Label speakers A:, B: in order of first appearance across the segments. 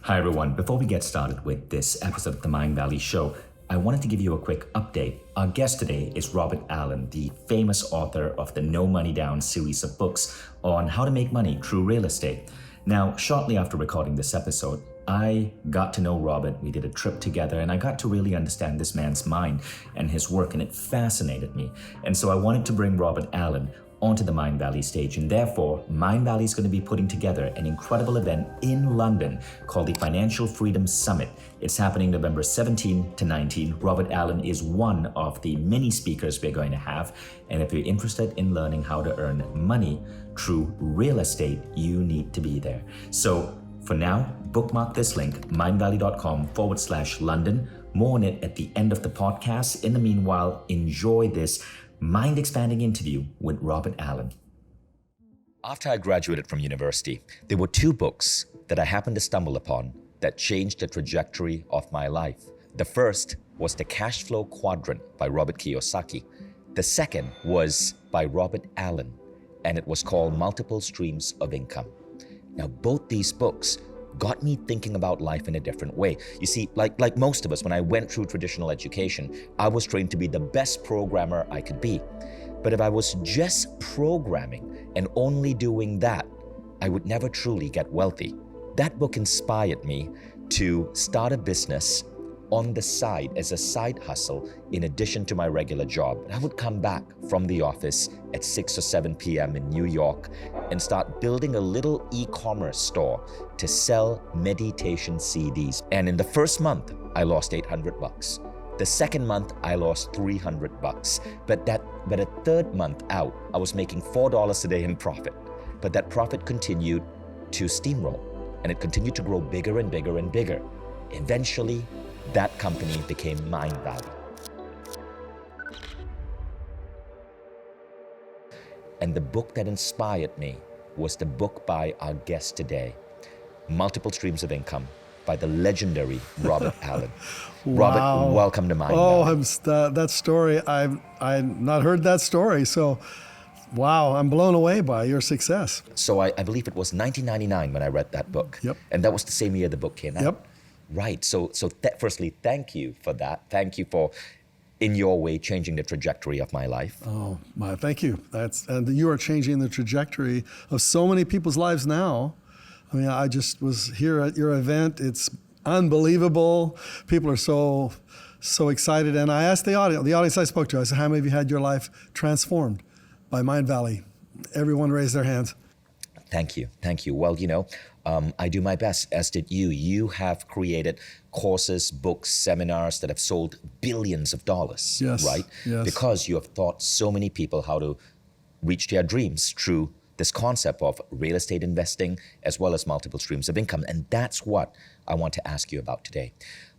A: Hi everyone, before we get started with this episode of the Mindvalley Show, I wanted to give you a quick update. Our guest today is Robert Allen, the famous author of the No Money Down series of books on how to make money through real estate. Now, shortly after recording this episode, I got to know Robert. We did a trip together and I got to really understand this man's mind and his work, and it fascinated me. And so I wanted to bring Robert Allen onto the Mindvalley stage, and therefore Mindvalley is going to be putting together an incredible event in London called the Financial Freedom Summit. It's happening November 17 to 19. Robert Allen is one of the many speakers we're going to have, and if you're interested in learning how to earn money through real estate, you need to be there. So for now, bookmark this link, mindvalley.com/London. More on it at the end of the podcast. In the meanwhile, enjoy this mind-expanding interview with Robert Allen. After I graduated from university, there were two books that I happened to stumble upon that changed the trajectory of my life. The first was The Cash Flow Quadrant by Robert Kiyosaki. The second was by Robert Allen, and it was called Multiple Streams of Income. Now, both these books got me thinking about life in a different way. You see, like most of us, when I went through traditional education, I was trained to be the best programmer I could be. But if I was just programming and only doing that, I would never truly get wealthy. That book inspired me to start a business on the side as a side hustle in addition to my regular job. I would come back from the office at 6 or 7 p.m. in New York and start building a little e-commerce store to sell meditation CDs. And in the first month, I lost $800. The second month, I lost $300. But a third month out, I was making $4 a day in profit. But that profit continued to steamroll, and it continued to grow bigger and bigger and bigger. Eventually, that company became Mindvalley. And the book that inspired me was the book by our guest today, Multiple Streams of Income by the legendary Robert Allen.
B: Wow.
A: Robert, welcome to Mindvalley.
B: Oh, that story, I've not heard that story. So, wow, I'm blown away by your success.
A: So I believe it was 1999 when I read that book.
B: Yep.
A: And that was the same year the book came out.
B: Yep.
A: Right. So firstly, thank you for that. Thank you for, in your way, changing the trajectory of my life.
B: Oh, my, thank you. And you are changing the trajectory of so many people's lives now. I mean, I just was here at your event. It's unbelievable. People are so excited. And I asked the audience I spoke to, I said, how many of you had your life transformed by Mindvalley? Everyone raised their hands.
A: Thank you. Thank you. Well, I do my best, as did you. You have created courses, books, seminars that have sold billions of dollars,
B: yes,
A: right?
B: Yes.
A: Because you have taught so many people how to reach their dreams through this concept of real estate investing as well as multiple streams of income. And that's what I want to ask you about today.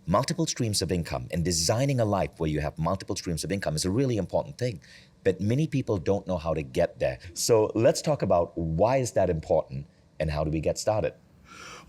A: Multiple streams of income and designing a life where you have multiple streams of income is a really important thing. But many people don't know how to get there. So let's talk about why is that important and how do we get started?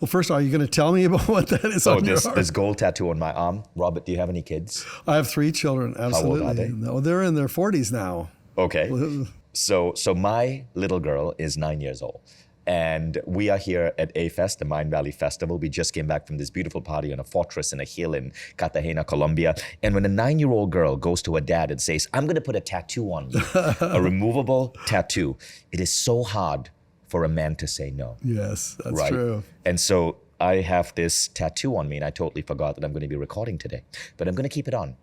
B: Well, first, are you going to tell me about what that is on your arm?
A: This gold tattoo on my arm. Robert, do you have any kids?
B: I have 3 children, absolutely.
A: How old are they?
B: No, they're in their 40s now.
A: Okay. So my little girl is 9 years old. And we are here at A-Fest, the Mindvalley Festival. We just came back from this beautiful party on a fortress in a hill in Cartagena, Colombia. And when a 9-year-old girl goes to her dad and says, I'm going to put a tattoo on you, a removable tattoo, it is so hard for a man to say no.
B: Yes, that's
A: right?
B: true.
A: And so I have this tattoo on me, and I totally forgot that I'm going to be recording today. But I'm going to keep it on.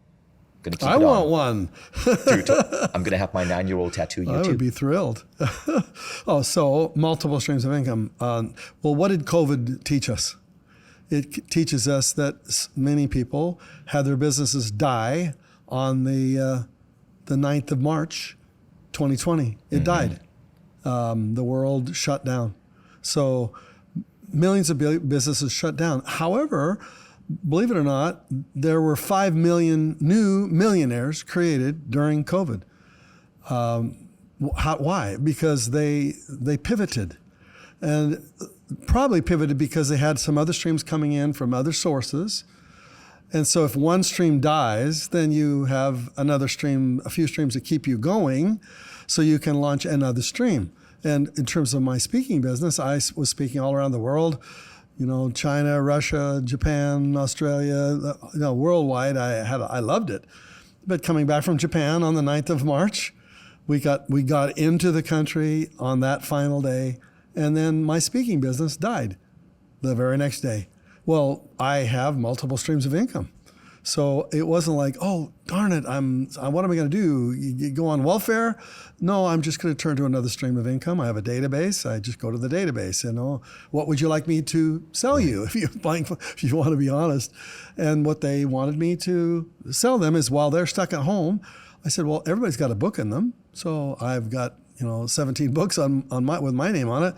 B: I want one.
A: Dude, I'm going to have my 9-year-old tattoo you too.
B: I would be thrilled. So multiple streams of income. Well, what did COVID teach us? It teaches us that many people had their businesses die on the 9th of March, 2020. It died. The world shut down. So millions of businesses shut down. However, believe it or not, there were 5 million new millionaires created during COVID. Why? Because they pivoted, and probably pivoted because they had some other streams coming in from other sources. And so if one stream dies, then you have another stream, a few streams that keep you going, so you can launch another stream. And in terms of my speaking business, I was speaking all around the world, China, Russia, Japan, Australia, worldwide. I loved it. But coming back from Japan on the 9th of March, we got into the country on that final day, and then my speaking business died the very next day. Well, I have multiple streams of income. So it wasn't like, oh, darn it, what am I going to do? You go on welfare? No, I'm just going to turn to another stream of income. I have a database. I just go to the database. What would you like me to sell you if you want to be honest? And what they wanted me to sell them is while they're stuck at home, I said, well, everybody's got a book in them. So I've got 17 books with my name on it.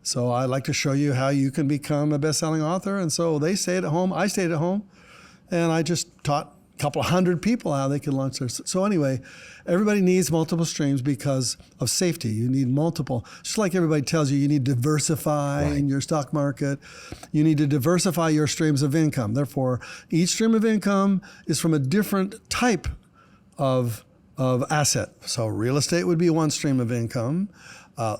B: So I'd like to show you how you can become a best-selling author. And so they stayed at home. I stayed at home. And I just taught a couple of hundred people how they could launch their. So anyway, everybody needs multiple streams because of safety. You need multiple. Just like everybody tells you, you need to diversify in your stock market. You need to diversify your streams of income. Therefore, each stream of income is from a different type of asset. So real estate would be one stream of income.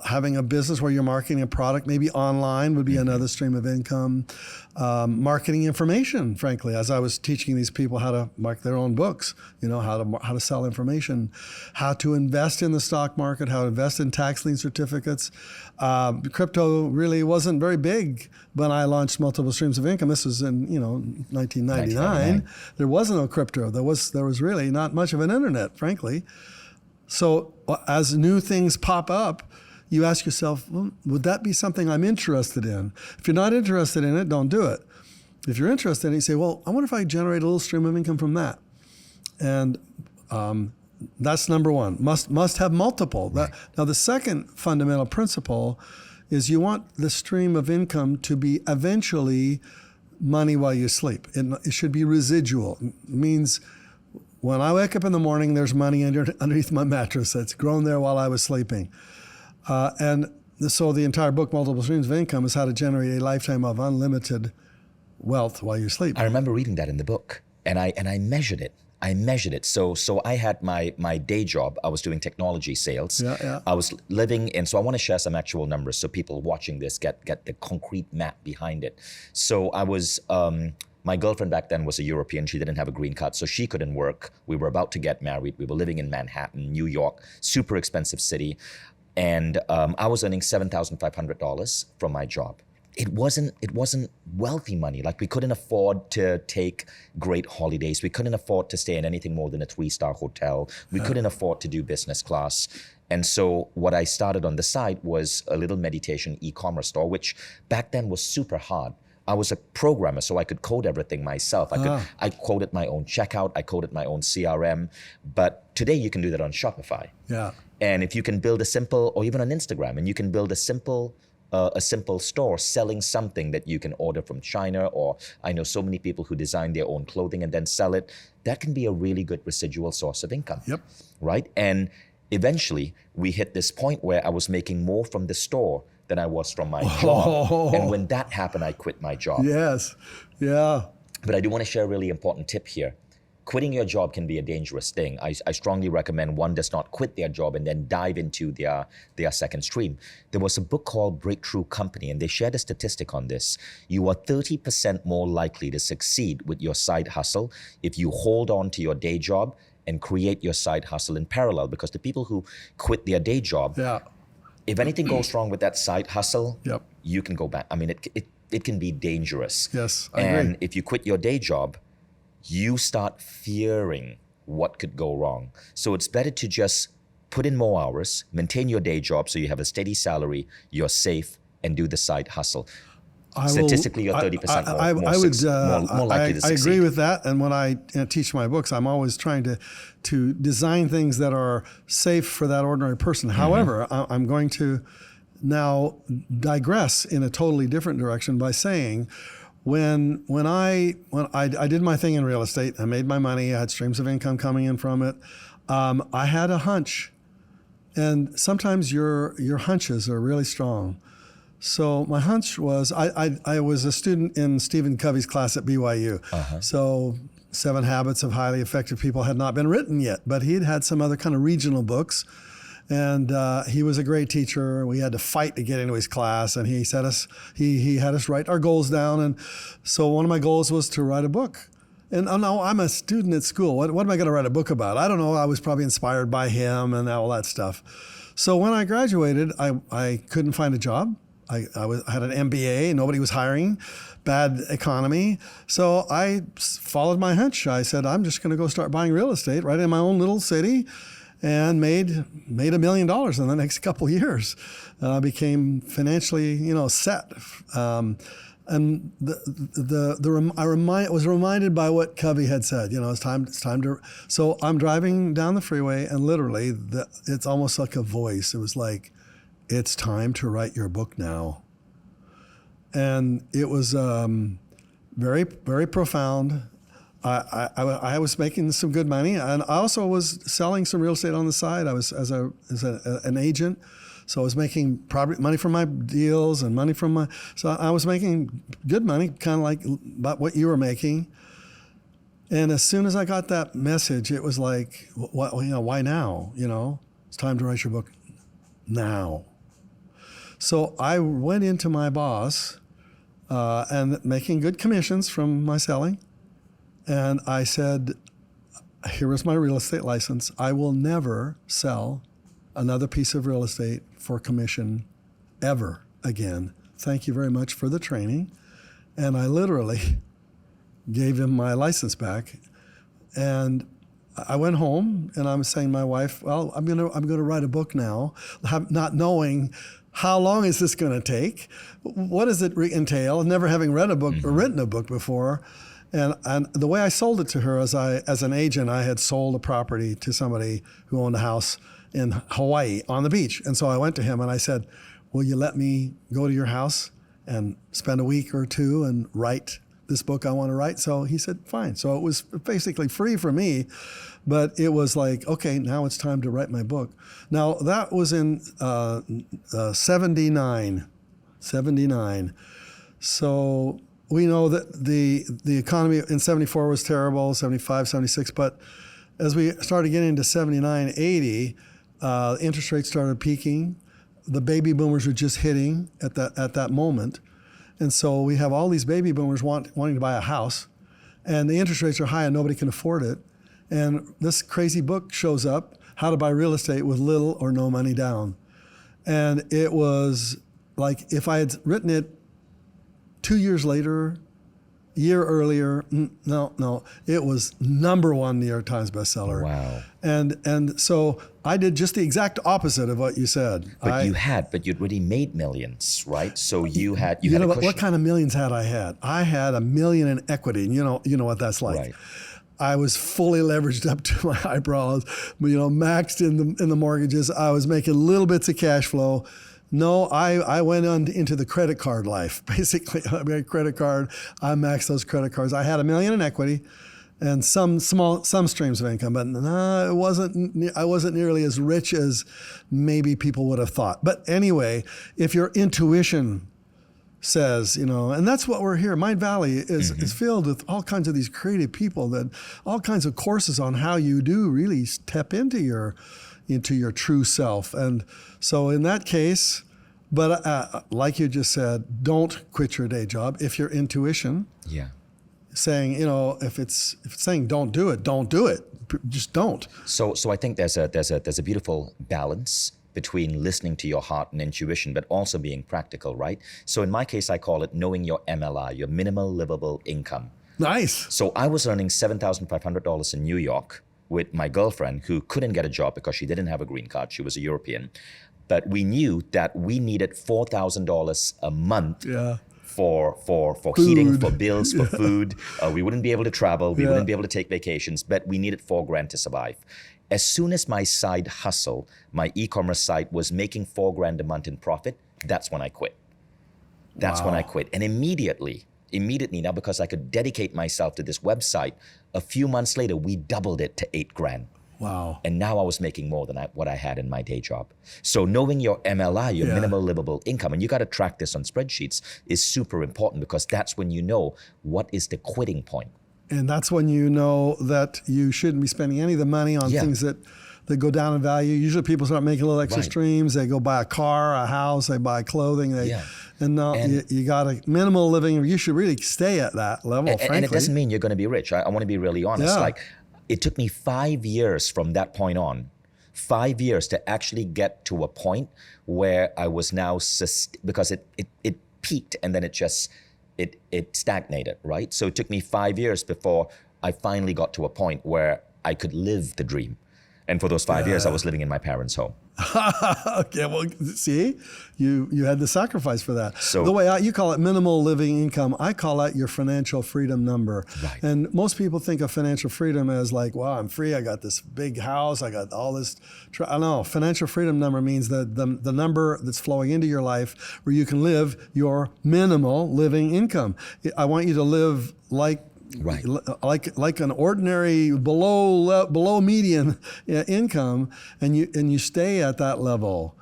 B: Having a business where you're marketing a product, maybe online, would be another stream of income. Marketing information, frankly, as I was teaching these people how to market their own books, how to sell information, how to invest in the stock market, how to invest in tax lien certificates. Crypto really wasn't very big when I launched multiple streams of income. This was in 1999. There was no crypto. There was really not much of an internet, frankly. So as new things pop up, you ask yourself, well, would that be something I'm interested in? If you're not interested in it, don't do it. If you're interested in it, you say, well, I wonder if I generate a little stream of income from that. And that's number one. Must have multiple. Now, the second fundamental principle is you want the stream of income to be eventually money while you sleep. It should be residual. It means when I wake up in the morning, there's money underneath my mattress that's grown there while I was sleeping. So the entire book, Multiple Streams of Income, is how to generate a lifetime of unlimited wealth while you sleep.
A: I remember reading that in the book, and I measured it. So I had my day job. I was doing technology sales.
B: Yeah.
A: I was living in, so I want to share some actual numbers so people watching this get the concrete map behind it. So I was, my girlfriend back then was a European. She didn't have a green card, so she couldn't work. We were about to get married. We were living in Manhattan, New York, super expensive city. And I was earning $7,500 from my job. It wasn't wealthy money. Like, we couldn't afford to take great holidays. We couldn't afford to stay in anything more than a 3-star hotel. We couldn't afford to do business class. And so what I started on the side was a little meditation e-commerce store, which back then was super hard. I was a programmer, so I could code everything myself. I coded my own checkout. I coded my own CRM. But today you can do that on Shopify.
B: Yeah.
A: And if you can build a simple, or even on Instagram, and you can build a simple store selling something that you can order from China, or I know so many people who design their own clothing and then sell it, that can be a really good residual source of income.
B: Yep.
A: Right? And eventually we hit this point where I was making more from the store than I was from my job. And when that happened, I quit my job.
B: Yes. Yeah.
A: But I do want to share a really important tip here. Quitting your job can be a dangerous thing. I strongly recommend one does not quit their job and then dive into their second stream. There was a book called Breakthrough Company, and they shared a statistic on this. You are 30% more likely to succeed with your side hustle if you hold on to your day job and create your side hustle in parallel, because the people who quit their day job, if anything goes wrong with that side hustle, you can go back. I mean, it can be dangerous.
B: Yes, I agree.
A: And if you quit your day job, you start fearing what could go wrong. So it's better to just put in more hours, maintain your day job so you have a steady salary, you're safe, and do the side hustle. Statistically, you're 30% more likely to succeed.
B: I agree with that. And when I teach my books, I'm always trying to design things that are safe for that ordinary person. However, I'm going to now digress in a totally different direction by saying, when I did my thing in real estate, I made my money, I had streams of income coming in from it. I had a hunch, and sometimes your hunches are really strong. So my hunch was, I was a student in Stephen Covey's class at BYU. So 7 Habits of Highly Effective People had not been written yet, but he had some other kind of regional books. And he was a great teacher. We had to fight to get into his class, and he had us write our goals down. And so one of my goals was to write a book. And no, I'm a student at school. What am I going to write a book about? I don't know. I was probably inspired by him and all that stuff. So when I graduated, I couldn't find a job. I had an MBA. Nobody was hiring. Bad economy. So I followed my hunch. I said, I'm just going to go start buying real estate right in my own little city, and made $1 million in the next couple of years. Became financially, set. And I was reminded by what Covey had said. It's time to. So I'm driving down the freeway, and literally, it's almost like a voice. It was like, it's time to write your book now. And it was very, very profound. I was making some good money, and I also was selling some real estate on the side. I was as an agent, so I was making money from my deals and money from so I was making good money, kind of like about what you were making. And as soon as I got that message, it was like, why now? It's time to write your book now. So I went into my boss and making good commissions from my selling. And I said, here is my real estate license. I will never sell another piece of real estate for commission ever again. Thank you very much for the training. And I literally gave him my license back. And I went home, and I was saying to my wife, well, I'm gonna write a book now, not knowing how long is this going to take? What does it entail? Never having read a book or written a book before. And the way I sold it to her, as an agent, I had sold a property to somebody who owned a house in Hawaii on the beach. And so I went to him and I said, will you let me go to your house and spend a week or two and write this book I want to write? So he said, fine. So it was basically free for me, but it was like, okay, now it's time to write my book. Now that was in 79. So we know that the economy in 74 was terrible, 75, 76, but as we started getting into 79, 80, interest rates started peaking. The baby boomers were just hitting at that moment. And so we have all these baby boomers wanting to buy a house, and the interest rates are high and nobody can afford it. And this crazy book shows up, How to Buy Real Estate with Little or No Money Down. And it was like, if I had written it 2 years later, year earlier, no, it was #1 New York Times bestseller.
A: Wow.
B: And so I did just the exact opposite of what you said.
A: But you'd already made millions, right? So you had a
B: know
A: cushion.
B: what kind of millions had I had? I had $1 million in equity, and you know what that's like.
A: Right.
B: I was fully leveraged up to my eyebrows, maxed in the mortgages. I was making little bits of cash flow. No, I went on into the credit card life. Basically, I made a credit card. I maxed those credit cards. I had $1 million in equity and some streams of income, but no, I wasn't nearly as rich as maybe people would have thought. But anyway, if your intuition says, and that's what we're here. Mindvalley is filled with all kinds of these creative people, that all kinds of courses on how you do really step into your true self. And so in that case, but like you just said, don't quit your day job. If your intuition saying, if it's saying don't do it, just don't.
A: So I think there's a beautiful balance between listening to your heart and intuition, but also being practical, right? So in my case, I call it knowing your MLI, your minimal livable income.
B: Nice.
A: So I was earning $7,500 in New York with my girlfriend, who couldn't get a job because she didn't have a green card. She was a European. But we knew that we needed $4,000 a month for heating, for bills, for food. We wouldn't be able to travel. We wouldn't be able to take vacations, but we needed $4,000 to survive. As soon as my side hustle, my e-commerce site, was making $4,000 a month in profit, that's when I quit. That's when I quit. And immediately now, because I could dedicate myself to this website, a few months later, we doubled it to $8,000.
B: Wow.
A: And now I was making more than what I had in my day job. So knowing your MLI, your minimal livable income, and you got to track this on spreadsheets, is super important, because that's when you know what is the quitting point.
B: And that's when you know that you shouldn't be spending any of the money on things that that go down in value. Usually people start making little extra
A: Right.
B: streams. They go buy a car, a house, they buy clothing.
A: Yeah.
B: And now
A: And-
B: you got a minimal living. You should really stay at that level, frankly.
A: And it doesn't mean you're going to be rich. I want to be really honest.
B: Yeah.
A: Like, it took me 5 years from that point on, 5 years to actually get to a point where I was now, because it peaked and then it stagnated, right? So it took me 5 years before I finally got to a point where I could live the dream. And for those 5 years, I was living in my parents' home.
B: Okay, well, see, you had to sacrifice for that.
A: So-
B: the way you call it minimal living income, I call that your financial freedom number.
A: Right.
B: And most people think of financial freedom as like, wow, I'm free. I got this big house. I got all this. I don't know. Financial freedom number means that the number that's flowing into your life where you can live your minimal living income. I want you to live like
A: Right.
B: like an ordinary below median income, and you stay at that level,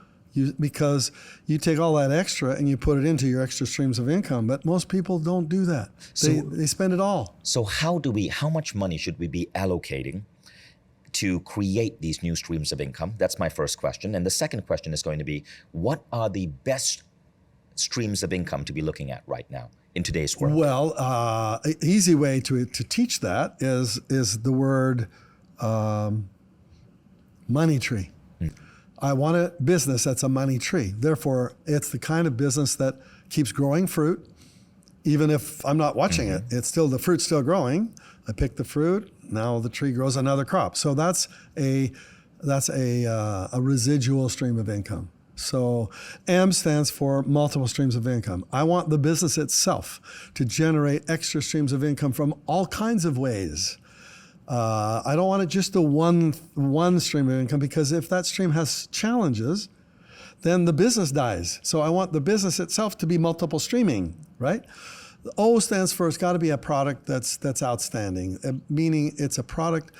B: because you take all that extra and you put it into your extra streams of income. But most people don't do that. They spend it all.
A: So how much money should we be allocating to create these new streams of income? That's my first question. And the second question is going to be, what are the best streams of income to be looking at right now in today's world?
B: Well, an easy way to teach that is the word money tree. I want a business that's a money tree. Therefore, it's the kind of business that keeps growing fruit. Even if I'm not watching it, the fruit's still growing. I pick the fruit, now the tree grows another crop. So that's a residual stream of income. So M stands for multiple streams of income. I want the business itself to generate extra streams of income from all kinds of ways. I don't want it just the one stream of income, because if that stream has challenges, then the business dies. So I want the business itself to be multiple streaming, right? The O stands for, it's got to be a product that's outstanding, meaning it's a product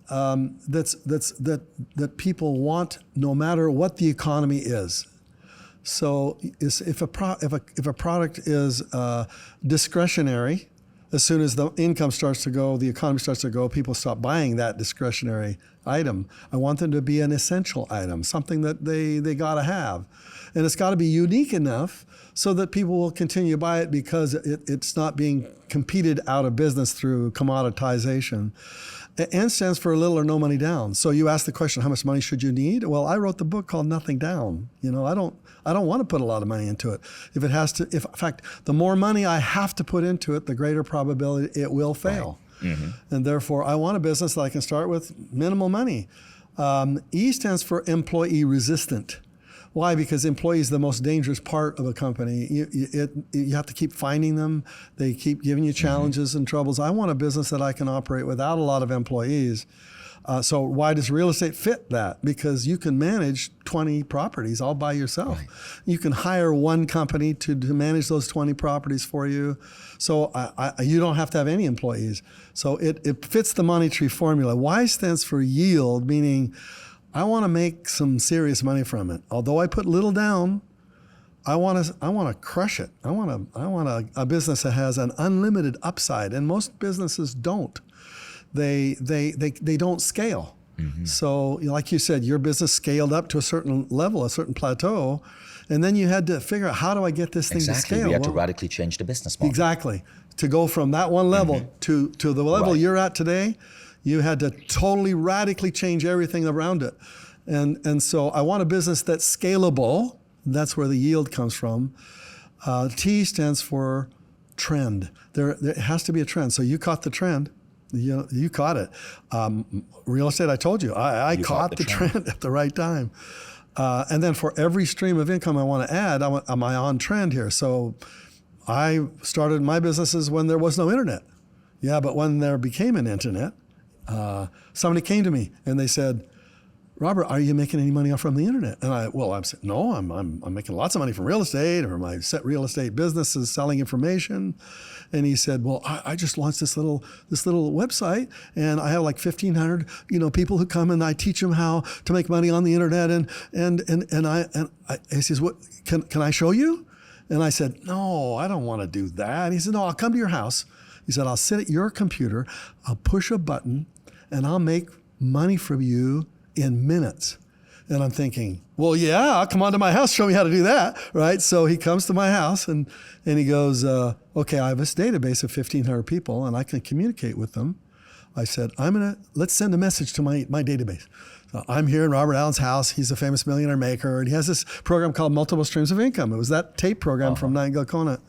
B: that people want no matter what the economy is. So if a product is discretionary, as soon as the income starts to go, the economy starts to go, people stop buying that discretionary item. I want them to be an essential item, something that they got to have. And it's got to be unique enough so that people will continue to buy it, because it's not being competed out of business through commoditization. N stands for little or no money down. So you ask the question, how much money should you need? Well, I wrote the book called Nothing Down. I don't want to put a lot of money into it. In fact, the more money I have to put into it, the greater probability it will fail. Right. Mm-hmm. And therefore, I want a business that I can start with minimal money. E stands for employee resistant. Why? Because employee is the most dangerous part of a company. You have to keep finding them. They keep giving you challenges and troubles. I want a business that I can operate without a lot of employees. So why does real estate fit that? Because you can manage 20 properties all by yourself. Right. You can hire one company to manage those 20 properties for you. So you don't have to have any employees. So it fits the money tree formula. Y stands for yield, meaning I want to make some serious money from it. Although I put little down, I want to crush it. I want a business that has an unlimited upside, and most businesses don't. They don't scale. Mm-hmm. So, like you said, your business scaled up to a certain level, a certain plateau, and then you had to figure out, how do I get this thing to scale?
A: We had to radically change the business model.
B: Exactly. To go from that one level to the level you're at today, you had to totally radically change everything around it. And so I want a business that's scalable. That's where the yield comes from. T stands for trend. There has to be a trend. So you caught the trend. You caught it. Real estate, I told you, I caught the trend at the right time. And then for every stream of income I want to add, am I on trend here? So I started my businesses when there was no internet. Yeah, but when there became an internet, somebody came to me and they said, Robert, are you making any money from the internet? And I said, no, I'm making lots of money from real estate, or my set real estate businesses selling information. And he said, well, I just launched this little website, and I have like 1,500 people who come, and I teach them how to make money on the internet. And he says, what can I show you? And I said, no, I don't want to do that. And he said, no, I'll come to your house. He said, I'll sit at your computer, I'll push a button, and I'll make money from you in minutes. And I'm thinking, well, yeah, come on to my house, show me how to do that, right? So he comes to my house and he goes, okay, I have this database of 1,500 people and I can communicate with them. I said, let's send a message to my database. So I'm here in Robert Allen's house. He's a famous millionaire maker, and he has this program called Multiple Streams of Income. It was that tape program from Nightingale Conant.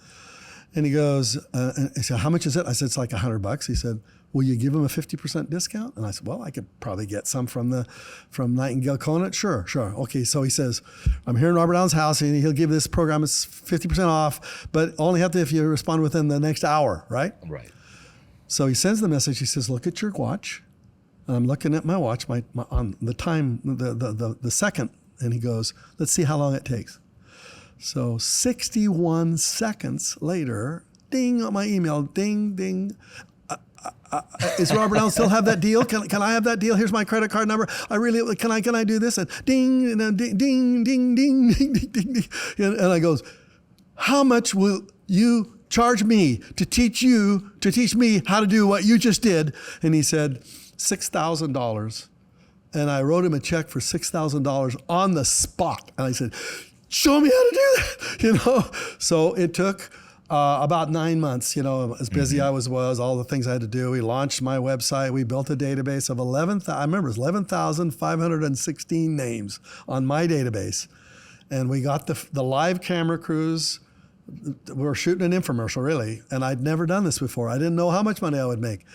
B: And he goes, and he said, how much is it? I said, it's like $100. He said, will you give him a 50% discount? And I said, well, I could probably get some from Nightingale Conant. Sure. Okay, so he says, I'm here in Robert Allen's house, and he'll give this program, it's 50% off, but only have to if you respond within the next hour, right?
A: Right.
B: So he sends the message. He says, look at your watch. And I'm looking at my watch, my on the time, the second, and he goes, let's see how long it takes. So 61 seconds later, ding on my email, ding, ding. Is Robert Allen still have that deal? Can I have that deal? Here's my credit card number. Can I do this? And ding, and then ding, ding, ding, ding, ding, ding, ding. And I goes, how much will you charge me to teach me how to do what you just did? And he said, $6,000. And I wrote him a check for $6,000 on the spot. And I said, show me how to do that, So it took about 9 months, as busy I was, all the things I had to do. We launched my website. We built a database of 11,516 names on my database. And we got the live camera crews. We were shooting an infomercial, really. And I'd never done this before. I didn't know how much money I would make.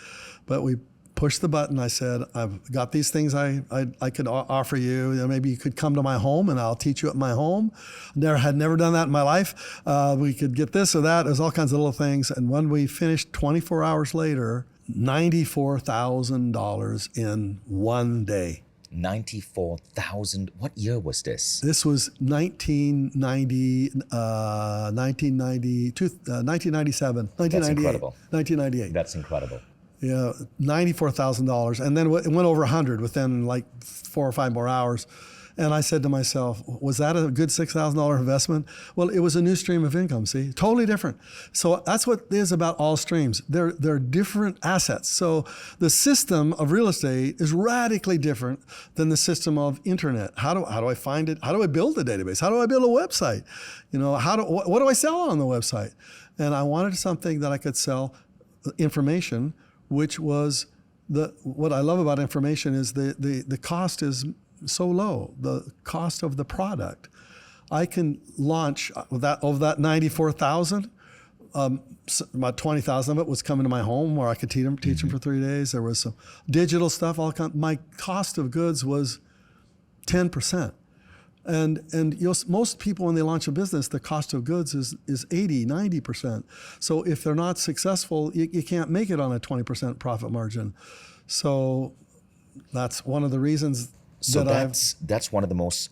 B: But we pushed the button. I said, I've got these things I could offer you. Maybe you could come to my home and I'll teach you at my home. Had never done that in my life. We could get this or that. There's all kinds of little things. And when we finished 24 hours later, $94,000 in one day.
A: 94,000. What year was this?
B: This was 1997, 1998.
A: That's incredible.
B: 1998.
A: That's incredible.
B: Yeah, $94,000. And then it went over 100 within like 4 or 5 more hours. And I said to myself, was that a good $6,000 investment? Well, it was a new stream of income, see? Totally different. So that's what it is about all streams. They're different assets. So the system of real estate is radically different than the system of internet. How do I find it? How do I build a database? How do I build a website? What do I sell on the website? And I wanted something that I could sell information, which was what I love about information is the cost is so low, the cost of the product. I can launch of that 94,000, about 20,000 of it was coming to my home where I could teach them for 3 days. There was some digital stuff. My cost of goods was 10%. And most people, when they launch a business, the cost of goods is 80, 90%. So if they're not successful, you can't make it on a 20% profit margin. So that's one of the reasons.
A: So that's one of the most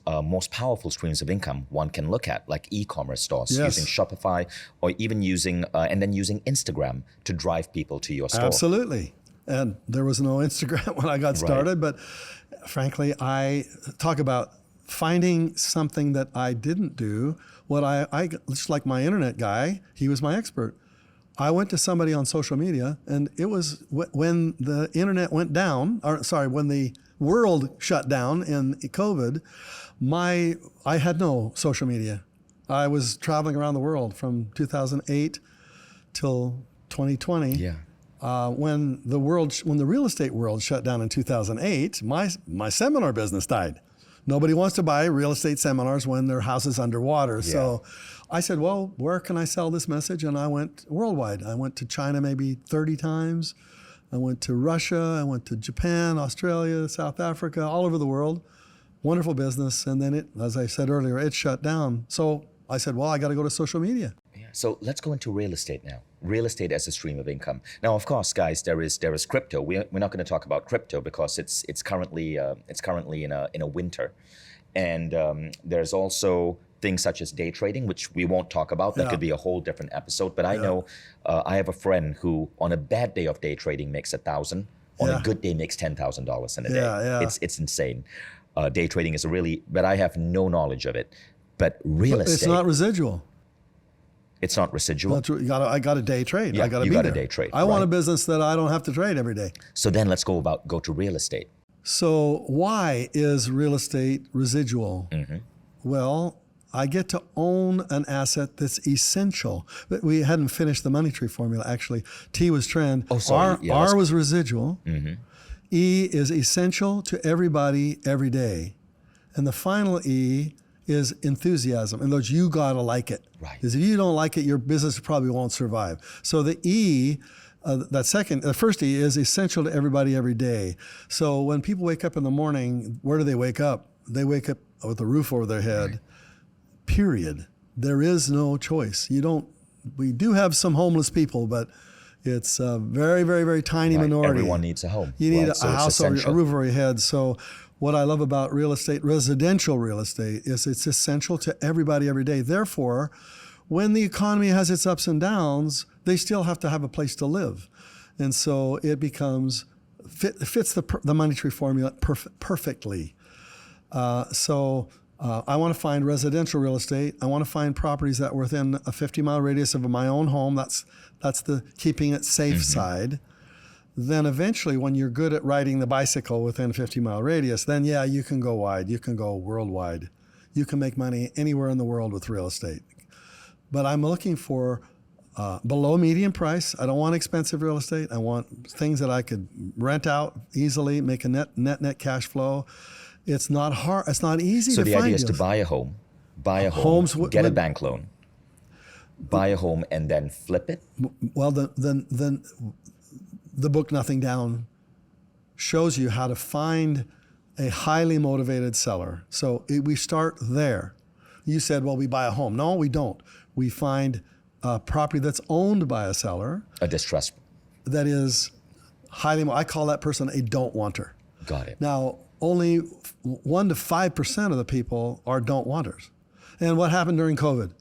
A: powerful streams of income one can look at, like e-commerce stores,
B: yes,
A: using Shopify, or even using Instagram to drive people to your store.
B: Absolutely. And there was no Instagram when I got started, but frankly, I talk about finding something that I didn't do. What I just like my internet guy, he was my expert. I went to somebody on social media, and it was when the internet went down, when the world shut down in COVID, I had no social media. I was traveling around the world from 2008 till 2020.
A: Yeah.
B: When the real estate world shut down in 2008, my seminar business died. Nobody wants to buy real estate seminars when their house is underwater. Yeah. So I said, well, where can I sell this message? And I went worldwide. I went to China maybe 30 times. I went to Russia. I went to Japan, Australia, South Africa, all over the world. Wonderful business. And then as I said earlier, it shut down. So I said, well, I got to go to social media.
A: Yeah. So let's go into real estate now. Real estate as a stream of income. Now, of course, guys, there is crypto. We're not going to talk about crypto because it's currently in a winter, and there's also things such as day trading, which we won't talk about. That could be a whole different episode. But I know I have a friend who, on a bad day of day trading, makes 1,000. On a good day, makes $10,000 in a day.
B: Yeah.
A: It's insane. Day trading is but I have no knowledge of it. But real estate,
B: it's not residual.
A: It's not residual.
B: I got to day trade.
A: Yeah,
B: I got to
A: you
B: be
A: got
B: there.
A: to day trade.
B: I want a business that I don't have to trade every day.
A: So then let's go to real estate.
B: So why is real estate residual? Well, I get to own an asset that's essential. But we hadn't finished the money tree formula, actually. T was trend.
A: Oh, sorry.
B: R was residual. E is essential to everybody every day. And the final E is enthusiasm. In other words, you got to like it.
A: Right.
B: Because if you don't like it, your business probably won't survive. So the E, the first E is essential to everybody every day. So when people wake up in the morning, where do they wake up? They wake up with a roof over their head. Right. Period. There is no choice. We do have some homeless people, but it's a very, very, very tiny minority.
A: Everyone needs a home.
B: You need a house over a roof over your head. So what I love about real estate, residential real estate, is it's essential to everybody every day. Therefore, when the economy has its ups and downs, they still have to have a place to live. And so it becomes, fits the money tree formula perfectly. I want to find residential real estate. I want to find properties that are within a 50-mile radius of my own home. That's the keeping it safe side. Then eventually, when you're good at riding the bicycle within a 50-mile radius, then yeah, you can go wide. You can go worldwide. You can make money anywhere in the world with real estate. But I'm looking for below median price. I don't want expensive real estate. I want things that I could rent out easily, make a net cash flow. It's not hard. It's not easy to find.
A: So the idea is to buy a home, get a bank loan, buy a home, and then flip it?
B: Well, then the book Nothing Down shows you how to find a highly motivated seller. So we start there. You said, well, we buy a home. No, we don't. We find a property that's owned by a seller.
A: A distressed.
B: That is I call that person a don't-wanter.
A: Got it.
B: Now, only 1 to 5% of the people are don't wanters. And what happened during COVID?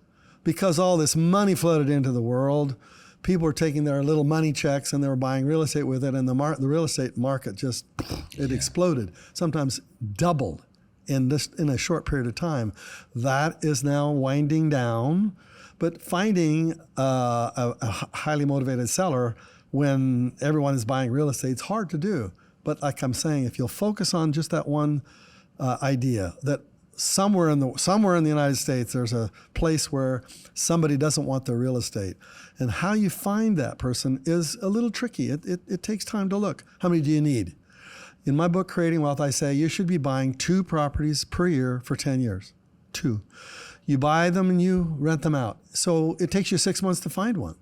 B: Because all this money flooded into the world, people were taking their little money checks and they were buying real estate with it, and the real estate market just exploded, sometimes doubled in a short period of time. That is now winding down, but finding a highly motivated seller when everyone is buying real estate, it's hard to do. But like I'm saying, if you'll focus on just that one idea, that somewhere in the United States, there's a place where somebody doesn't want their real estate. And how you find that person is a little tricky. It takes time to look. How many do you need? In my book, Creating Wealth, I say you should be buying 2 properties per year for 10 years. 2. You buy them and you rent them out. So it takes you 6 months to find one.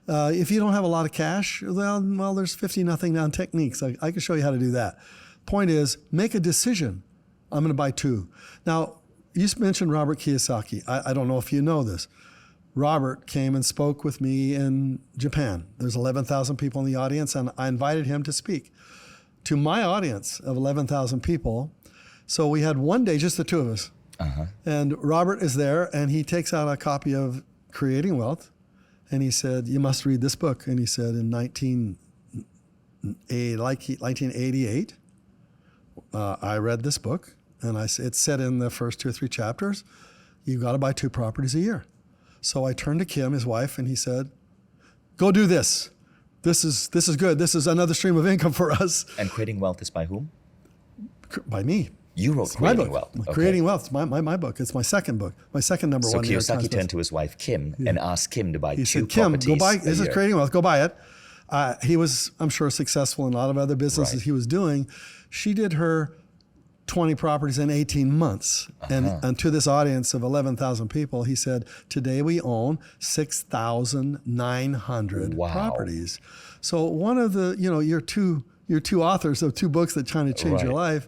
B: If you don't have a lot of cash, well, there's 50 nothing down techniques. I can show you how to do that. Point is, make a decision. I'm going to buy 2. Now, you mentioned Robert Kiyosaki. I don't know if you know this. Robert came and spoke with me in Japan. There's 11,000 people in the audience, and I invited him to speak to my audience of 11,000 people. So we had one day, just the 2 of us. And Robert is there, and he takes out a copy of Creating Wealth. And he said, you must read this book. And he said, in 1988, I read this book. And it said in the first 2 or 3 chapters, you got to buy 2 properties a year. So I turned to Kim, his wife, and he said, go do this. This is good. This is another stream of income for us.
A: And Creating Wealth is by whom?
B: By me.
A: You wrote Creating Wealth. Okay.
B: Creating Wealth, my book. It's my second book, my second number one.
A: So Kiyosaki turned to his wife, Kim, and asked Kim to buy 2
B: said, Kim,
A: properties
B: go buy, this is Creating Wealth, go buy it. He was, I'm sure, successful in a lot of other businesses he was doing. She did her 20 properties in 18 months. And to this audience of 11,000 people, he said, today we own 6,900 properties. So one of the, you're two authors of 2 books that trying to change your life.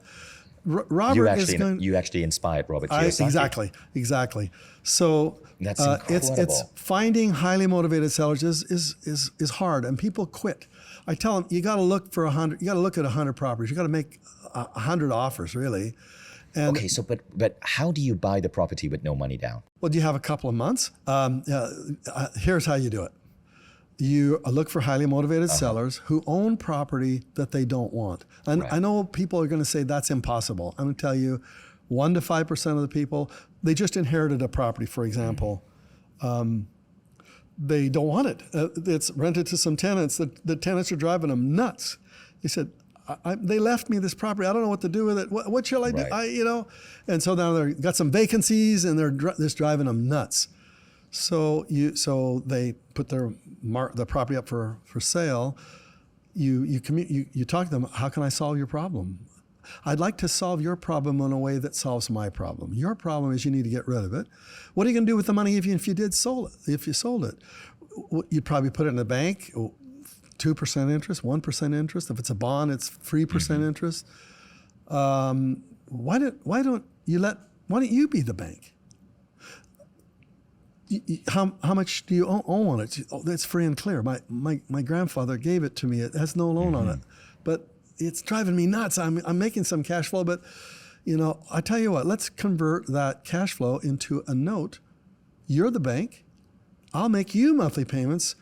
B: Robert
A: you actually inspired Robert Kiyosaki.
B: Exactly. So
A: that's incredible.
B: It's finding highly motivated sellers is hard, and people quit. I tell them you got to look for 100. You got to look at 100 properties. You got to make 100 offers, really. And
A: okay, so but how do you buy the property with no money down?
B: Well, do you have a couple of months? Here's how you do it. You look for highly motivated sellers who own property that they don't want. And I know people are going to say that's impossible. I'm going to tell you, 1 to 5% of the people, they just inherited a property, for example. They don't want it. It's rented to some tenants. The tenants are driving them nuts. He said, they left me this property. I don't know what to do with it. What shall I do?
A: Right.
B: And so now they've got some vacancies, and they're just driving them nuts. So they put the property up for sale. You talk to them. How can I solve your problem? I'd like to solve your problem in a way that solves my problem. Your problem is you need to get rid of it. What are you going to do with the money if you sold it? You'd probably put it in the bank, 2% interest, 1% interest. If it's a bond, it's 3% interest. Why don't you be the bank? How much do you own on it? Oh, that's free and clear. My grandfather gave it to me. It has no loan on it, but it's driving me nuts. I'm making some cash flow, but I tell you what, let's convert that cash flow into a note. You're the bank. I'll make you monthly payments.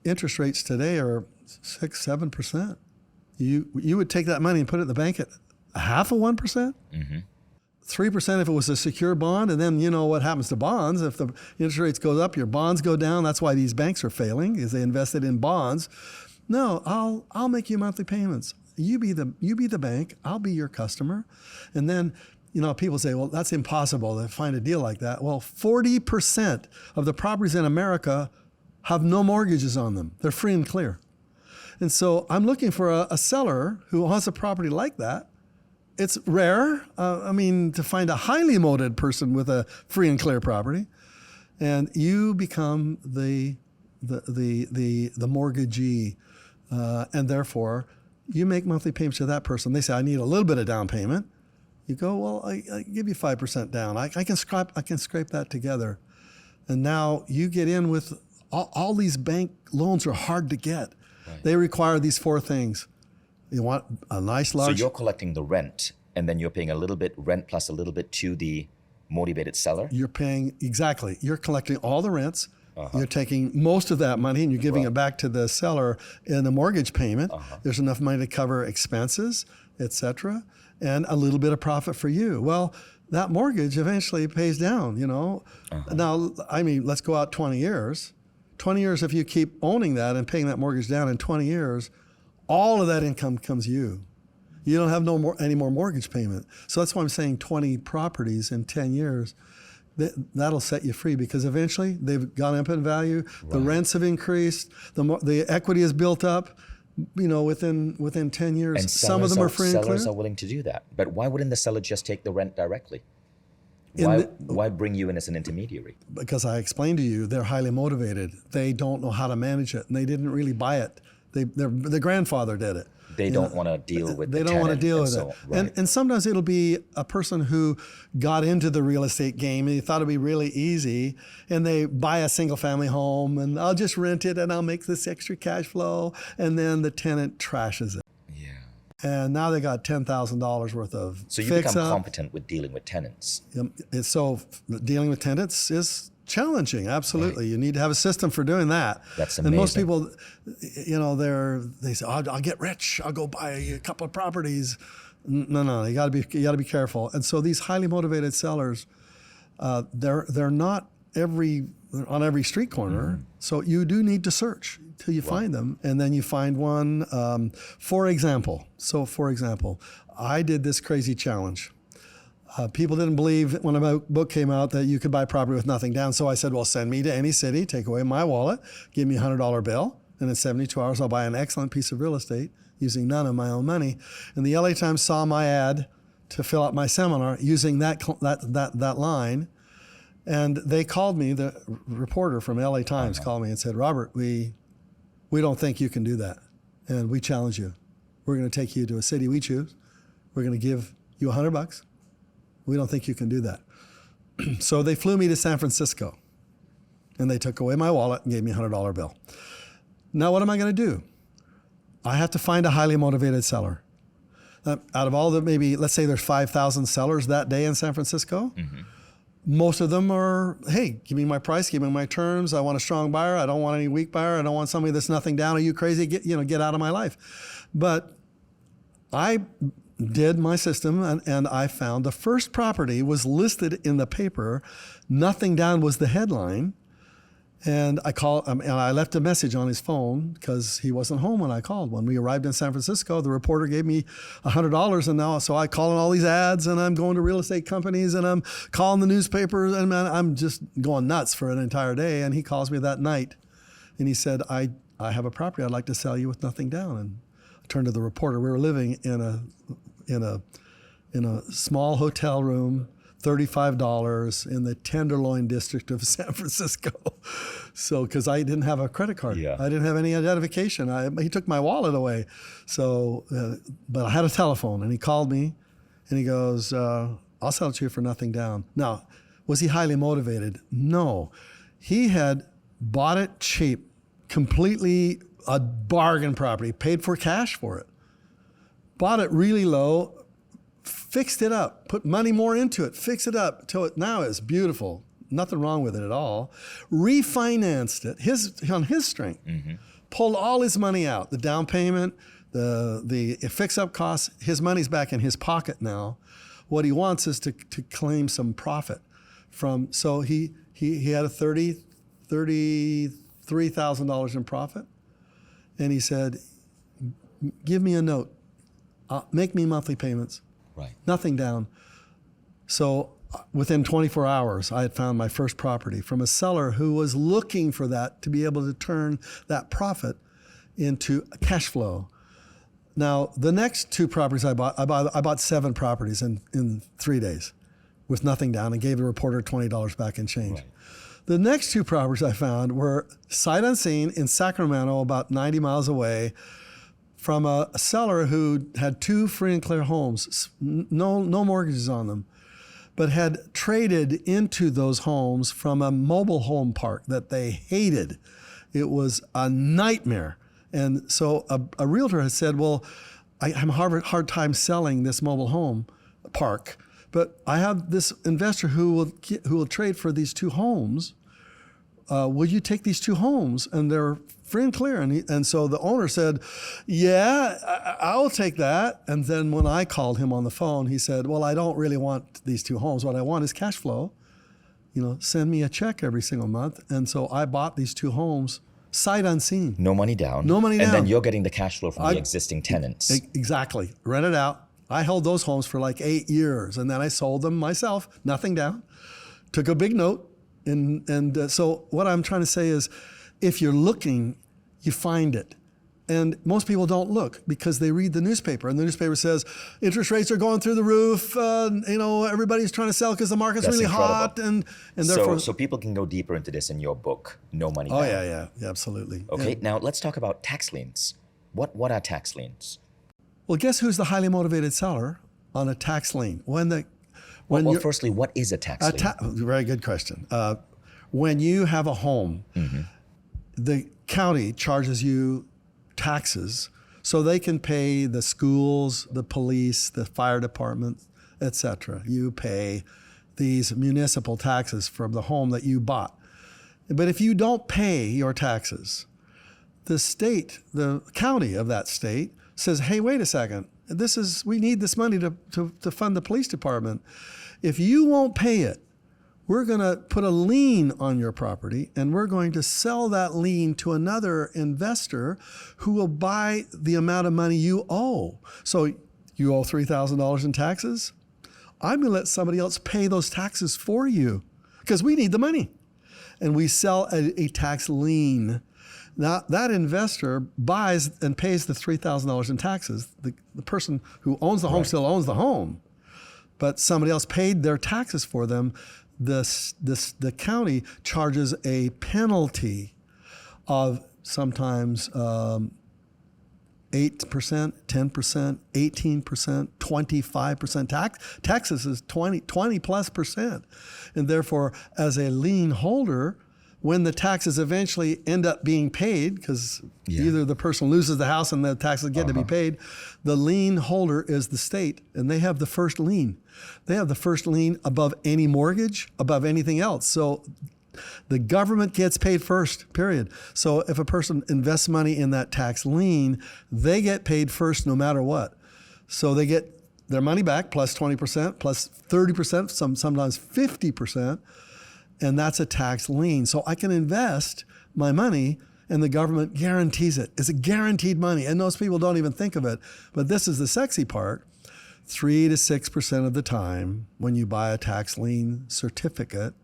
B: Interest rates today are 6-7%. You would take that money and put it in the bank at 0.5%? 3% if it was a secure bond, and then you know what happens to bonds. If the interest rates goes up, your bonds go down. That's why these banks are failing, is they invested in bonds. No, I'll make you monthly payments. You be the bank. I'll be your customer. And then, people say, well, that's impossible to find a deal like that. Well, 40% of the properties in America have no mortgages on them. They're free and clear. And so I'm looking for a seller who wants a property like that. It's rare, to find a highly motivated person with a free and clear property, and you become the mortgagee, and therefore you make monthly payments to that person. They say, I need a little bit of down payment. You go, well, I give you 5% down. I can scrape that together, and now you get in with all these bank loans are hard to get. Right. They require these 4 things. You want a nice large...
A: So you're collecting the rent, and then you're paying a little bit rent plus a little bit to the motivated seller?
B: You're paying, exactly. You're collecting all the rents. You're taking most of that money and you're giving it back to the seller in the mortgage payment. There's enough money to cover expenses, et cetera, and a little bit of profit for you. Well, that mortgage eventually pays down, Now, let's go out 20 years. 20 years, if you keep owning that and paying that mortgage down in 20 years, all of that income comes to you. You don't have any more mortgage payment. So that's why I'm saying 20 properties in 10 years, that'll set you free, because eventually they've gone up in value. Right. The rents have increased. The equity is built up, within 10 years.
A: And
B: some of them are free and clear.
A: Sellers are willing to do that. But why wouldn't the seller just take the rent directly? Why bring you in as an intermediary?
B: Because I explained to you, they're highly motivated. They don't know how to manage it, and they didn't really buy it. Their grandfather did it.
A: They don't want to deal with
B: They don't want to deal with it.
A: Right.
B: And sometimes it'll be a person who got into the real estate game and they thought it'd be really easy, and they buy a single family home and I'll just rent it and I'll make this extra cash flow, and then the tenant trashes it.
A: Yeah.
B: And now they got $10,000 worth of
A: So you become competent with dealing with tenants.
B: So dealing with tenants is challenging, absolutely. Right. You need to have a system for doing that.
A: That's amazing.
B: And most people, they say, I'll get rich. I'll go buy a couple of properties. No, you got to be careful. And so these highly motivated sellers, they're not on every street corner. So you do need to search till you find them, and then you find one. For example, I did this crazy challenge. People didn't believe when my book came out that you could buy property with nothing down. So I said, well, send me to any city, take away my wallet, give me a $100 bill, and in 72 hours, I'll buy an excellent piece of real estate using none of my own money. And the LA Times saw my ad to fill out my seminar using that line. And they called me, the reporter from LA Times called me and said, Robert, we don't think you can do that. And we challenge you. We're going to take you to a city we choose. We're going to give you $100. We don't think you can do that. So they flew me to San Francisco, and they took away my wallet and gave me a $100 bill. Now, what am I going to do? I have to find a highly motivated seller. Out of all the, maybe, let's say there's 5,000 sellers that day in San Francisco. Most of them are, hey, give me my price, give me my terms. I want a strong buyer. I don't want any weak buyer. I don't want somebody that's nothing down. Are you crazy? Get out of my life. But I did my system, and I found the first property was listed in the paper. Nothing down was the headline. And I left a message on his phone because he wasn't home when I called. When we arrived in San Francisco, the reporter gave me $100, and now so I call in all these ads, and I'm going to real estate companies, and I'm calling the newspapers, and I'm just going nuts for an entire day. And he calls me that night, and he said, "I have a property I'd like to sell you with nothing down." And I turned to the reporter. We were living in a small hotel room, $35 in the Tenderloin district of San Francisco. So, because I didn't have a credit card,
A: Yeah.
B: I didn't have any identification. He took my wallet away. So, but I had a telephone, and he called me, and he goes, "I'll sell it to you for nothing down." Now, was he highly motivated? No, he had bought it cheap, completely a bargain property, paid for cash for it, bought it really low, fixed it up, put money more into it, fix it up till it now is beautiful. Nothing wrong with it at all. Refinanced it on his strength. Pulled all his money out, the down payment, the fix-up costs. His money's back in his pocket now. What he wants is to claim some profit from. So he had a $33,000 in profit, and he said, "Give me a note, make me monthly payments."
A: Right.
B: Nothing down. So within 24 hours, I had found my first property from a seller who was looking for that to be able to turn that profit into cash flow. Now, the next two properties I bought 7 properties in 3 days with nothing down, and gave the reporter $20 back in change.
A: Right.
B: The next 2 properties I found were sight unseen in Sacramento, about 90 miles away, from a seller who had 2 free and clear homes, no mortgages on them, but had traded into those homes from a mobile home park that they hated. It was a nightmare. And so a realtor had said, "Well, I have a hard time selling this mobile home park, but I have this investor who will trade for these 2 homes. Will you take these 2 homes?" And they're free and clear. And so the owner said, "Yeah, I'll take that." And then when I called him on the phone, he said, "Well, I don't really want these 2 homes. What I want is cash flow. Send me a check every single month." And so I bought these 2 homes, sight unseen.
A: No money down.
B: No money down.
A: And then you're getting the cash flow from the existing tenants.
B: Exactly. Rented out. I held those homes for like 8 years, and then I sold them myself, nothing down. Took a big note. And so what I'm trying to say is, if you're looking, you find it. And most people don't look because they read the newspaper, and the newspaper says interest rates are going through the roof. Everybody's trying to sell because the market's
A: That's
B: really
A: incredible.
B: hot, and therefore.
A: So people can go deeper into this in your book, No Money Down.
B: Oh yeah, absolutely.
A: Okay,
B: Yeah.
A: now let's talk about tax liens. What are tax liens?
B: Well, guess who's the highly motivated seller on a tax lien?
A: Well, firstly, what is a tax lien?
B: Very good question. When you have a home, the county charges you taxes so they can pay the schools, the police, the fire department, etc. You pay these municipal taxes from the home that you bought. But if you don't pay your taxes, the county of that state says, "Hey, wait a second. We need this money to fund the police department. If you won't pay it, we're going to put a lien on your property, and we're going to sell that lien to another investor who will buy the amount of money you owe. So you owe $3,000 in taxes? I'm going to let somebody else pay those taxes for you because we need the money." And we sell a tax lien. Now, that investor buys and pays the $3,000 in taxes. The person who owns the home still owns the home, but somebody else paid their taxes for them. The county charges a penalty of sometimes 8%, 10%, 18%, 25% tax. Texas is 20 plus percent. And therefore, as a lien holder, when the taxes eventually end up being paid, because either the person loses the house and the taxes get to be paid, the lien holder is the state, and they have the first lien. They have the first lien above any mortgage, above anything else. So the government gets paid first, period. So if a person invests money in that tax lien, they get paid first no matter what. So they get their money back plus 20%, plus 30%, sometimes 50%. and that's a tax lien. So I can invest my money and the government guarantees it. It's a guaranteed money, and most people don't even think of it. But this is the sexy part. 3 to 6% of the time when you buy a tax lien certificate,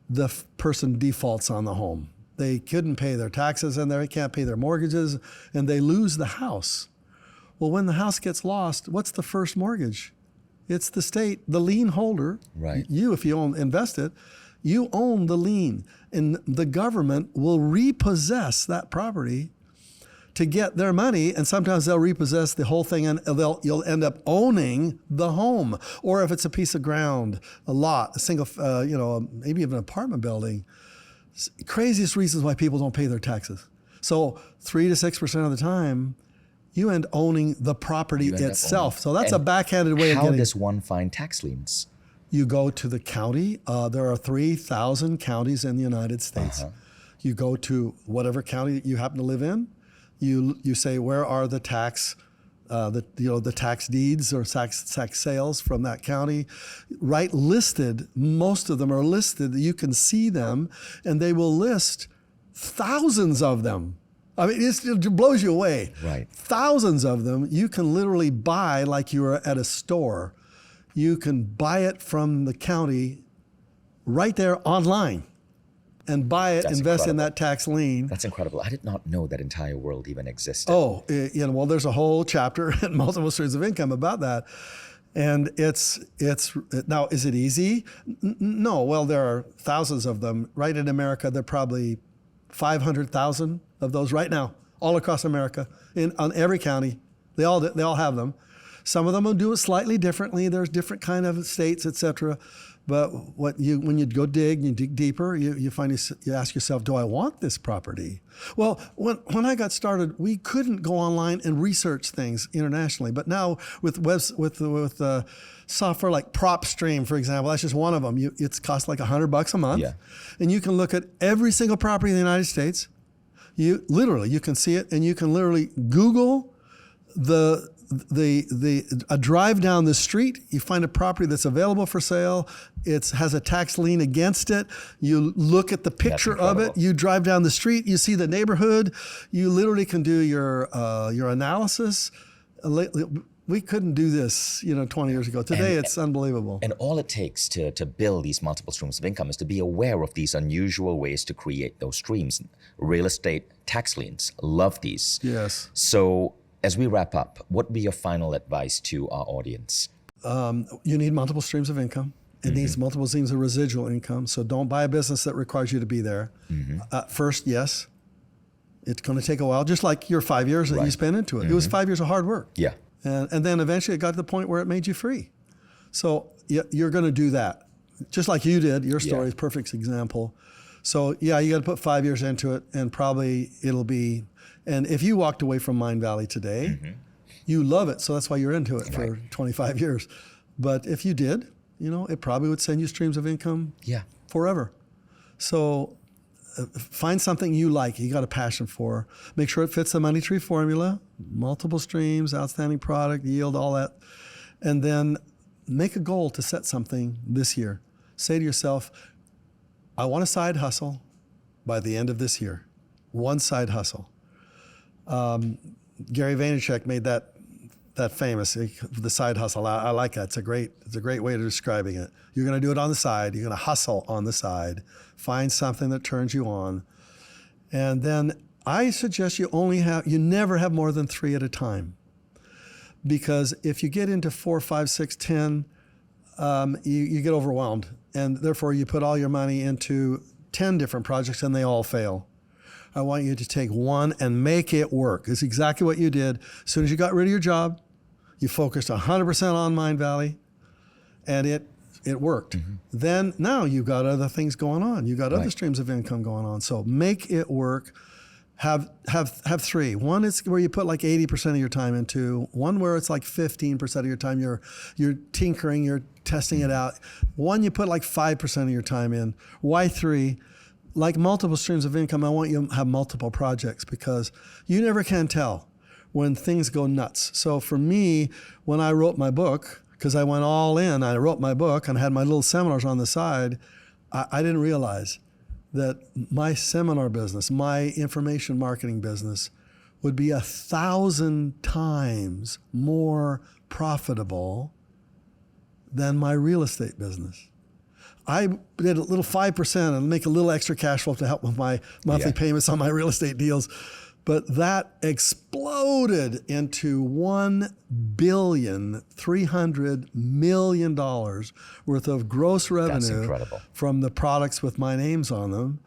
B: the person defaults on the home. They couldn't pay their taxes and they can't pay their mortgages, and they lose the house. Well, when the house gets lost, what's the first mortgage? It's the state, the lien holder.
A: Right.
B: You, if you invest it, you own the lien, and the government will repossess that property to get their money, and sometimes they'll repossess the whole thing, and you'll end up owning the home. Or if it's a piece of ground, a lot, a single, maybe even an apartment building. Craziest reasons why people don't pay their taxes. So 3 to 6% of the time, you end owning the property itself. So that's a backhanded way of getting.
A: How does one find tax liens?
B: You go to the county. There are 3,000 counties in the United States. You go to whatever county that you happen to live in. You say, where are the tax, the tax deeds or tax sales from that county? Right, listed. Most of them are listed. You can see them, and they will list thousands of them. I mean, it blows you away.
A: Right.
B: Thousands of them. You can literally buy like you were at a store. You can buy it from the county right there online and buy it, invest in that tax lien.
A: That's incredible. I did not know that entire world even existed.
B: Oh, well, there's a whole chapter in Multiple Streams of Income about that. And it's now, is it easy? No. Well, there are thousands of them. Right in America, there are probably 500,000 of those right now, all across America, on every county. They all have them. Some of them will do it slightly differently. There's different kind of states, et cetera. But when you go you dig deeper, you ask yourself, do I want this property? Well, when I got started, we couldn't go online and research things internationally. But now with software like PropStream, for example, that's just one of them. It's cost like $100 a month, and you can look at every single property in the United States. You can see it, and you can literally Google a drive down the street, you find a property that's available for sale. It has a tax lien against it. You look at the picture of it. You drive down the street. You see the neighborhood. You literally can do your analysis. We couldn't do this, 20 years ago. Today, it's unbelievable.
A: And all it takes to build these multiple streams of income is to be aware of these unusual ways to create those streams. Real estate tax liens, love these.
B: Yes.
A: So, as we wrap up, what would be your final advice to our audience?
B: You need multiple streams of income. It needs multiple streams of residual income. So don't buy a business that requires you to be there. First, yes, it's going to take a while, just like your 5 years that you spent into it. It was 5 years of hard work. Yeah. And then eventually it got to the point where it made you free. So you're going to do that, just like you did. Your story is a perfect example. So you got to put 5 years into it, and probably it'll be. And if you walked away from Mindvalley today, you love it. So that's why you're into it for 25 years. But if you did, it probably would send you streams of income forever. So find something you like, you got a passion for. Make sure it fits the money tree formula, multiple streams, outstanding product, yield, all that. And then make a goal to set something this year. Say to yourself, I want a side hustle by the end of this year. One side hustle. Gary Vaynerchuk made that famous, the side hustle. I like that. It's a great way of describing it. You're going to do it on the side. You're going to hustle on the side. Find something that turns you on. And then I suggest you never have more than 3 at a time. Because if you get into 4, 5, 6, 10, you get overwhelmed. And therefore you put all your money into 10 different projects and they all fail. I want you to take one and make it work. It's exactly what you did. As soon as you got rid of your job, you focused 100% on Mindvalley, and it worked. Then now you've got other things going on. You've got other streams of income going on. So make it work. Have 3. One is where you put like 80% of your time into. One where it's like 15% of your time you're tinkering, you're testing it out. One you put like 5% of your time in. Why 3? Like multiple streams of income, I want you to have multiple projects because you never can tell when things go nuts. So for me, when I wrote my book, because I went all in, I wrote my book and had my little seminars on the side, I didn't realize that my seminar business, my information marketing business, would be 1,000 times more profitable than my real estate business. I did a little 5% and make a little extra cash flow to help with my monthly payments on my real estate deals. But that exploded into $1,300,000,000 worth of gross revenue from the products with my names on them,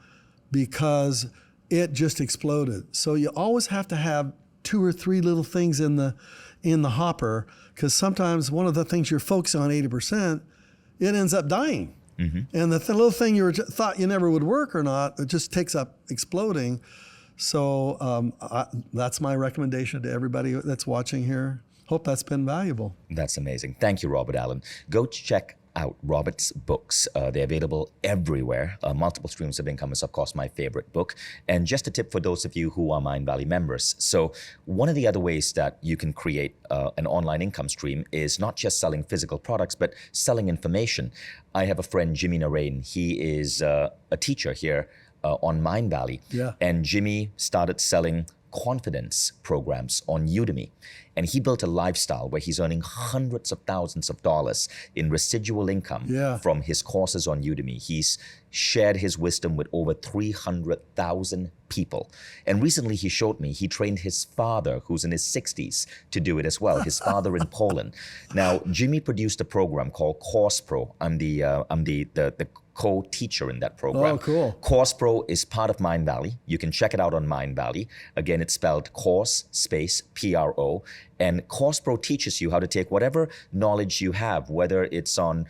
B: because it just exploded. So you always have to have 2 or 3 little things in the hopper, because sometimes one of the things you're focusing on 80%, it ends up dying. Mm-hmm. And the little thing you thought you never would work or not, it just takes up exploding. So that's my recommendation to everybody that's watching here. Hope that's been valuable.
A: That's amazing. Thank you, Robert Allen. Go check out Robert's books. They're available everywhere. Multiple Streams of Income is, of course, my favorite book. And just a tip for those of you who are Mindvalley members. So one of the other ways that you can create an online income stream is not just selling physical products, but selling information. I have a friend, Jimmy Narain. He is a teacher here on Mindvalley. Yeah. And Jimmy started selling confidence programs on Udemy. And he built a lifestyle where he's earning hundreds of thousands of dollars in residual income from his courses on Udemy. He's shared his wisdom with over 300,000 people. And recently he showed me he trained his father, who's in his 60s, to do it as well, his father in Poland. Now, Jimmy produced a program called Course Pro. I'm the co-teacher in that program.
B: Oh, cool.
A: Course Pro is part of Mindvalley. You can check it out on Mindvalley. Again, it's spelled Course space Pro. And Course Pro teaches you how to take whatever knowledge you have, whether it's on,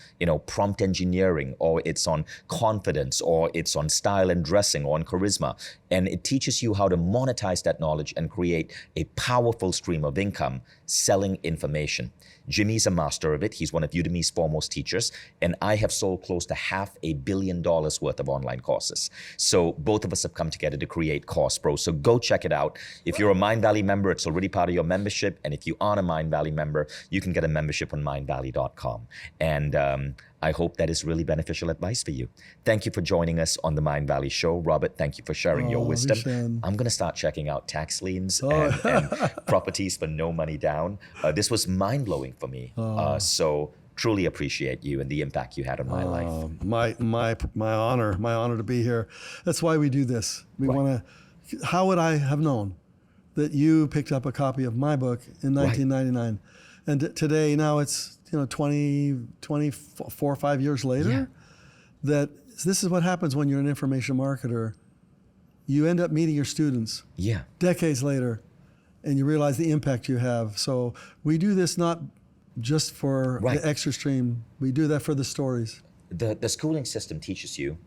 A: prompt engineering, or it's on confidence, or it's on style and dressing, or on charisma. And it teaches you how to monetize that knowledge and create a powerful stream of income selling information. Jimmy's a master of it. He's one of Udemy's foremost teachers. And I have sold close to $500 million worth of online courses. So both of us have come together to create Course Pro. So go check it out. If you're a Mindvalley member, it's already part of your membership. And if you aren't a Mindvalley member, you can get a membership on mindvalley.com. And I hope that is really beneficial advice for you. Thank you for joining us on the Mindvalley Show. Robert, thank you for sharing your wisdom.
B: Vishen.
A: I'm going to start checking out tax liens and properties for no money down. This was mind-blowing for me. So truly appreciate you and the impact you had on my life.
B: My honor to be here. That's why we do this. We want to. How would I have known that you picked up a copy of my book in 1999, and today now it's 24 or 5 years later, that this is what happens when you're an information marketer. You end up meeting your students decades later, and you realize the impact you have. So we do this not just for the extra stream. We do that for the stories.
A: The schooling system teaches you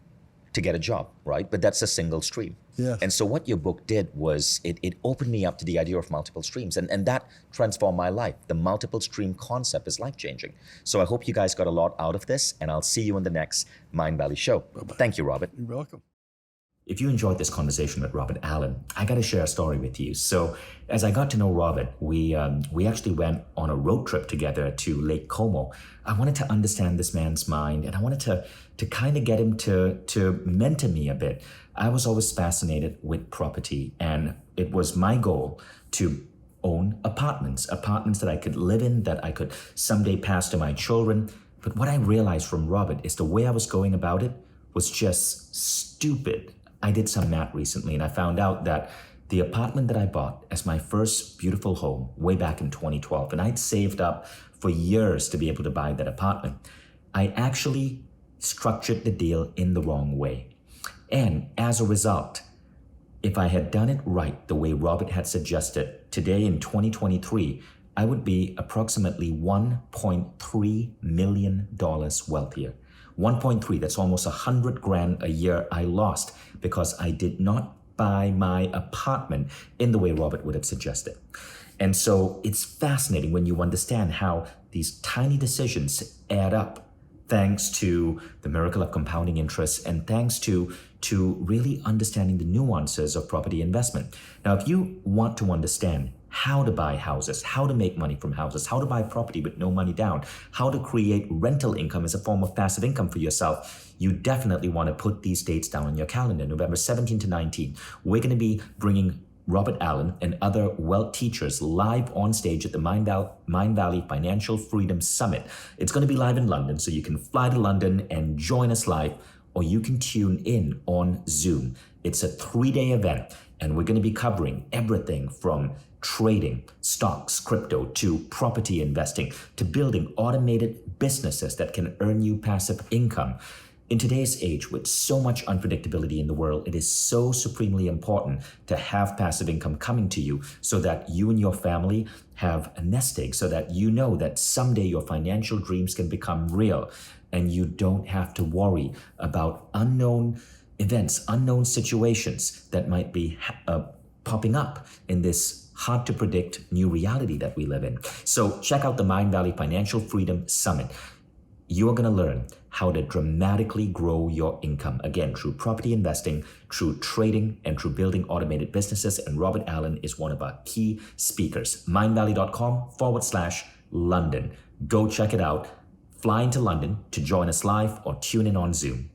A: to get a job, right? But that's a single stream.
B: Yes.
A: And so what your book did was it opened me up to the idea of multiple streams, and that transformed my life. The multiple stream concept is life-changing. So I hope you guys got a lot out of this, and I'll see you in the next Mindvalley show. Bye-bye. Thank you, Robert.
B: You're welcome.
A: If you enjoyed this conversation with Robert Allen, I got to share a story with you. So as I got to know Robert, we actually went on a road trip together to Lake Como. I wanted to understand this man's mind, and I wanted to kind of get him to mentor me a bit. I was always fascinated with property, and it was my goal to own apartments that I could live in, that I could someday pass to my children. But what I realized from Robert is the way I was going about it was just stupid. I did some math recently, and I found out that the apartment that I bought as my first beautiful home way back in 2012, and I'd saved up for years to be able to buy that apartment, I actually structured the deal in the wrong way. And as a result, if I had done it right the way Robert had suggested, today in 2023, I would be approximately $1.3 million wealthier. 1.3, that's almost $100,000 a year I lost because I did not buy my apartment in the way Robert would have suggested. And so it's fascinating when you understand how these tiny decisions add up, thanks to the miracle of compounding interest and thanks to really understanding the nuances of property investment. Now, if you want to understand how to buy houses, how to make money from houses, how to buy property with no money down, how to create rental income as a form of passive income for yourself, you definitely want to put these dates down on your calendar. November 17 to 19. We're going to be bringing Robert Allen and other wealth teachers live on stage at the Mindvalley Financial Freedom Summit. It's going to be live in London, so you can fly to London and join us live, or you can tune in on Zoom. It's a 3-day event, and we're going to be covering everything from trading, stocks, crypto, to property investing, to building automated businesses that can earn you passive income. In today's age, with so much unpredictability in the world, it is so supremely important to have passive income coming to you so that you and your family have a nest egg, so that you know that someday your financial dreams can become real and you don't have to worry about unknown events, unknown situations that might be popping up in this hard to predict new reality that we live in. So check out the Mindvalley Financial Freedom Summit. You are going to learn how to dramatically grow your income, again, through property investing, through trading, and through building automated businesses. And Robert Allen is one of our key speakers. Mindvalley.com/London. Go check it out. Fly into London to join us live or tune in on Zoom.